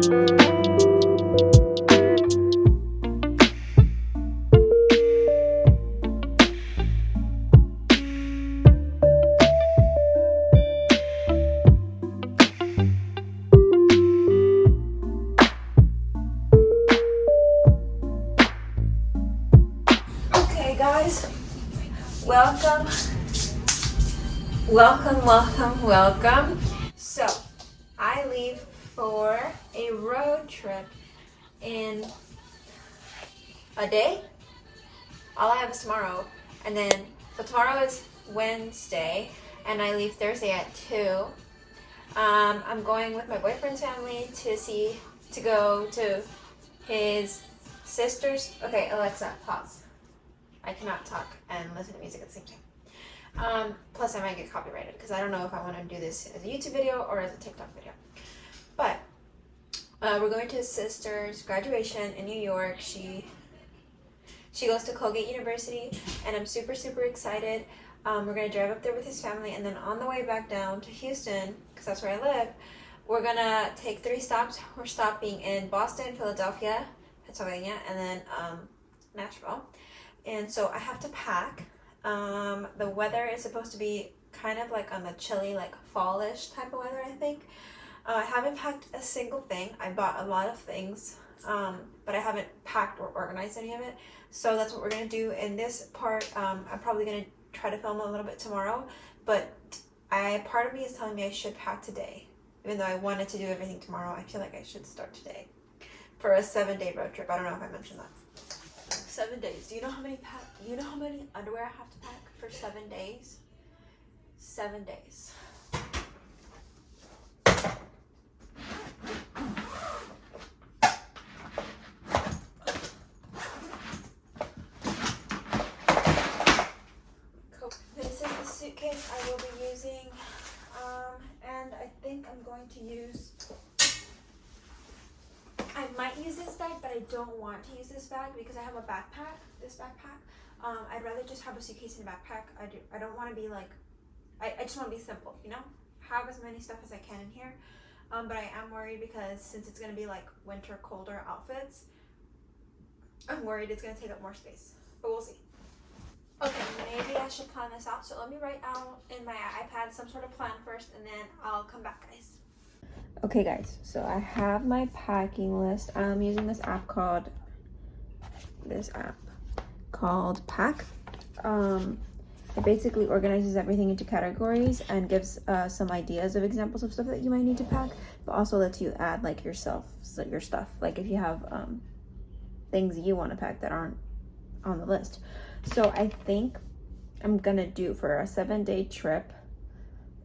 Guys, welcome. So I leave for a road trip in a day. All I have is tomorrow, and then so tomorrow is Wednesday, and I leave Thursday at 2. I'm going with my boyfriend's family to go to his sister's. Okay, Alexa, pause. I cannot talk and listen to music at the same time. Plus, I might get copyrighted because I don't know if I want to do this as a YouTube video or as a TikTok video. But we're going to his sister's graduation in New York. She goes to Colgate University, and I'm super, super excited. We're going to drive up there with his family, and then on the way back down to Houston, because that's where I live, we're going to take 3 stops. We're stopping in Boston, Philadelphia, Pennsylvania, and then Nashville. And so I have to pack. The weather is supposed to be kind of like on the chilly, like fallish type of weather, I think. I haven't packed a single thing. I bought a lot of things, but I haven't packed or organized any of it. So that's what we're gonna do in this part. I'm probably gonna try to film a little bit tomorrow, but part of me is telling me I should pack today. Even though I wanted to do everything tomorrow, I feel like I should start today for a 7-day road trip. I don't know if I mentioned that. 7 days. Do you know how many underwear I have to pack for 7 days? 7 days. Cool. This is the suitcase I will be using, and I think I'm going to use. I might use this bag, but I don't want to use this bag because I have a backpack, this backpack. I'd rather just have a suitcase and a backpack. I don't want to be like, I just want to be simple, you know? Have as many stuff as I can in here. But I am worried because since it's going to be like winter, colder outfits, I'm worried it's going to take up more space. But we'll see. Okay, maybe I should plan this out. So let me write out in my iPad some sort of plan first, and then I'll come back, guys. Okay guys, so I have my packing list. I'm using this app called Pack. It basically organizes everything into categories and gives some ideas of examples of stuff that you might need to pack, but also lets you add like your stuff. Like if you have things you want to pack that aren't on the list. So I think I'm gonna do for a 7-day trip.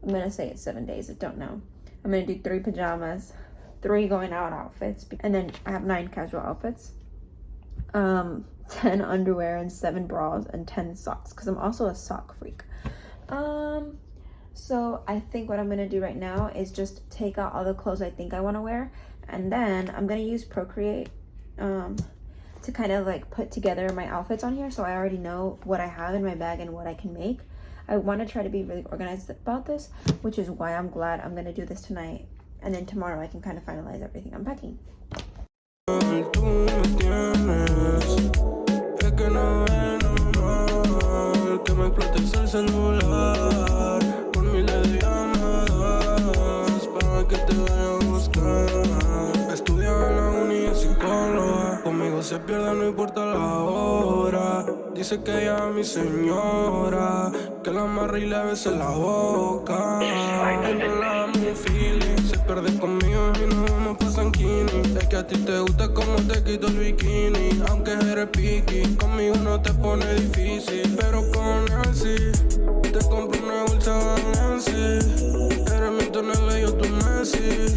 I'm gonna say it's 7 days. I don't know. I'm gonna do 3 pajamas, 3 going out outfits, and then I have 9 casual outfits, 10 underwear and 7 bras and 10 socks, because I'm also a sock freak. So I think what I'm gonna do right now is just take out all the clothes I think I want to wear, and then I'm gonna use Procreate to kind of like put together my outfits on here, so I already know what I have in my bag and what I can make. I want to try to be really organized about this, which is why I'm glad I'm going to do this tonight. And then tomorrow I can kind of finalize everything I'm packing. Conmigo se pierde, no importa la hora. Dice que ella es mi señora, que la amarra y le besa la boca. Y no le damos un feeling. Se pierde conmigo y nos vamos pa' Sankini. Es que a ti te gusta como te quito el bikini. Aunque eres piqui, conmigo no te pone difícil. Pero con Nancy, te compro una bolsa Nancy. Eres mi tonela y yo tu Messi.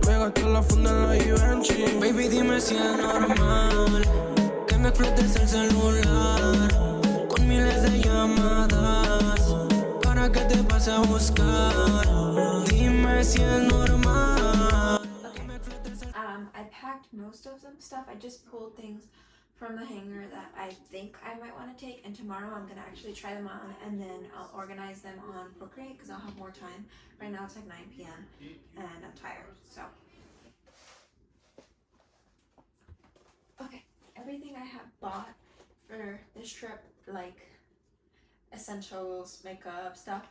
Me gasto la funda en la Givenchy. Baby, dime si es normal que me explotes el celular con miles de llamadas para que te pase a buscar. Dime si es normal. I packed most of them stuff. I just pulled things from the hanger that I think I might want to take, and tomorrow I'm gonna actually try them on and then I'll organize them on Procreate because I'll have more time. Right now it's like 9 p.m. and I'm tired, so bought for this trip, like essentials, makeup stuff,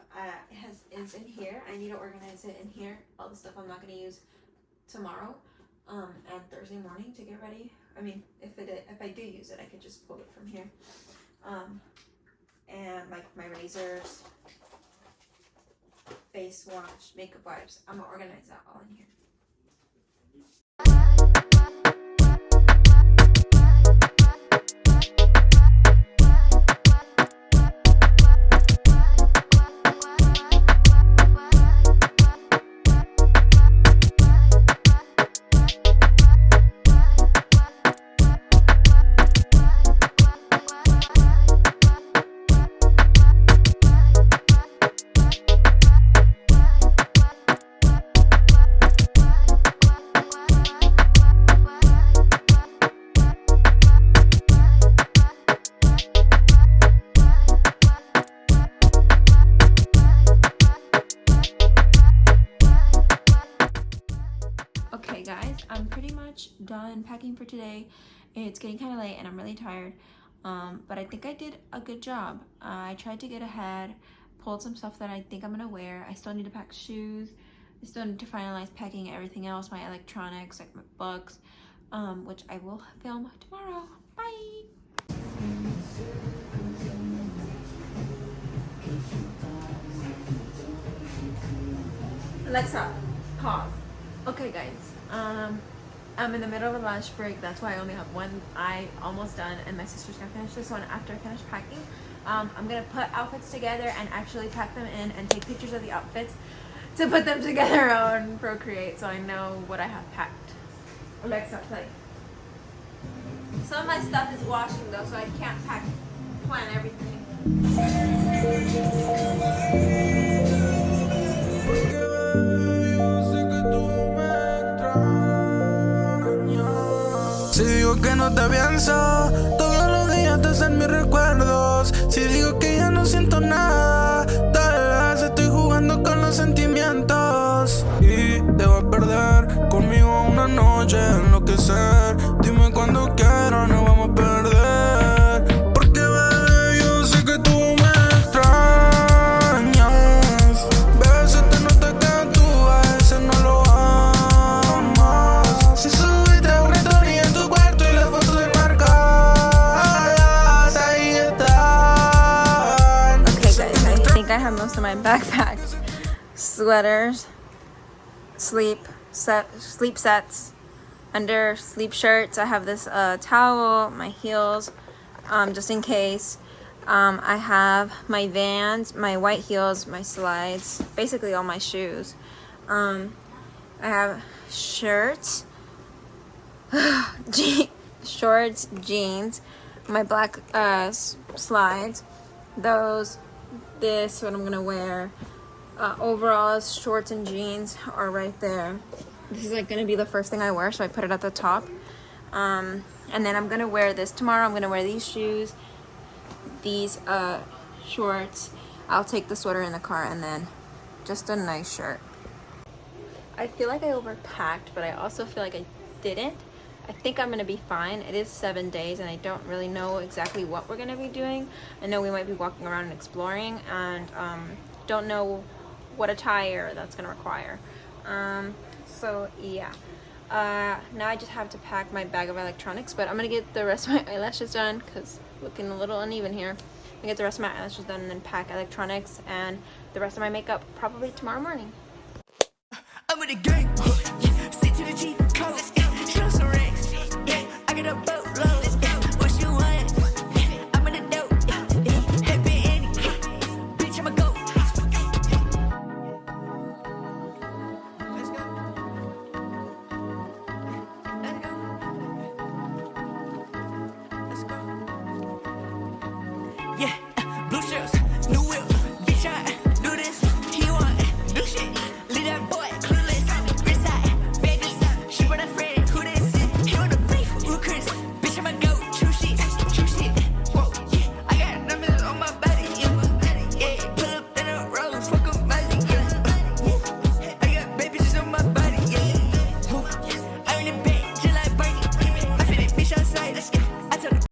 is in here. I need to organize it in here. All the stuff I'm not gonna use tomorrow, and Thursday morning to get ready. I mean, if I do use it, I could just pull it from here. And like my razors, face wash, makeup wipes. I'm gonna organize that all in here. Okay guys, I'm pretty much done packing for today. It's getting kind of late and I'm really tired, but I think I did a good job. I tried to get ahead, pulled some stuff that I think I'm gonna wear. I still need to pack shoes. I still need to finalize packing everything else, my electronics, like my books, which I will film tomorrow. Bye! Alexa, pause. Okay guys, I'm in the middle of a lunch break. That's why I only have one eye almost done, and my sister's gonna finish this one after I finish packing. I'm gonna put outfits together and actually pack them in and take pictures of the outfits to put them together on Procreate so I know what I have packed. Alexa, play. Some of my stuff is washing though, so I can't plan everything. Si digo que no te pienso, todos los días te hacen mis recuerdos. Si digo que ya no siento nada, tal vez estoy jugando con los sentimientos. Y te voy a perder conmigo una noche, enloquecer. Dime cuando quieras, nos vamos a perder. Porque bebé, yo sé que tú me extrañas. Bebé, se te nota que tú a veces no lo amas. Si subiste una historia en tu cuarto y las fotos de marcadas, ahí están. Okay guys, I think I have most of my backpacks. Sweaters, sleep sets, under sleep shirts. I have this towel, my heels, just in case. I have my Vans, my white heels, my slides, basically all my shoes. I have shirts, shorts, jeans, my black slides, this what I'm gonna wear. Overalls, shorts, and jeans are right there. This is like gonna be the first thing I wear, so I put it at the top. And then I'm gonna wear this tomorrow. I'm gonna wear these shoes, these shorts. I'll take the sweater in the car, and then just a nice shirt. I feel like I overpacked, but I also feel like I didn't. I think I'm gonna be fine. It is 7 days, and I don't really know exactly what we're gonna be doing. I know we might be walking around and exploring, and don't know what attire that's gonna require. So yeah, now I just have to pack my bag of electronics, but I'm gonna get the rest of my eyelashes done because looking a little uneven here. I'm gonna get the rest of my eyelashes done and then pack electronics and the rest of my makeup probably tomorrow morning.